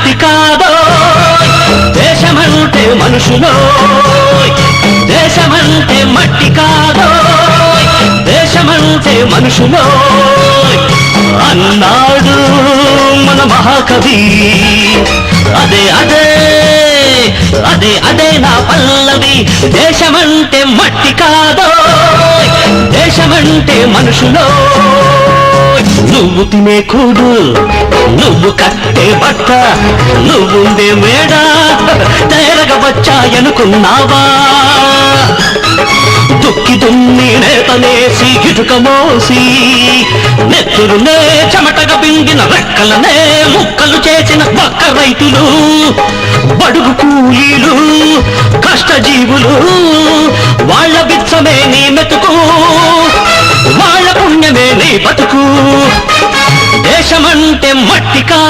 మట్టి కాదో దేశమంటే మనుషులో దేశమంటే మట్టి కాదో దేశమంటే మనుషులో అన్నాడు మన మహాకవి అదే అదే అదే అదే నా పల్లవి దేశమంటే మట్టి కాదో దేశమంటే మనుషులో నువ్వు తినే కూడు నువ్వు కట్టే బట్ట నువ్వుండే మేడ తేరగ వచ్చాయనుకున్నావా దుక్కి దున్ని నేతనేసి ఇటుక మోసి నెత్తురునే చెమటగా బింగిన రెక్కలనే ముక్కలు చేసిన పక్క రైతులు బడుగు కూలీలు కష్టజీవులు వాళ్ళ బిచ్చమే నీ మెతుకు వాళ్ళ పుణ్యమే నీ బతుకు దేశమంటే మట్టికా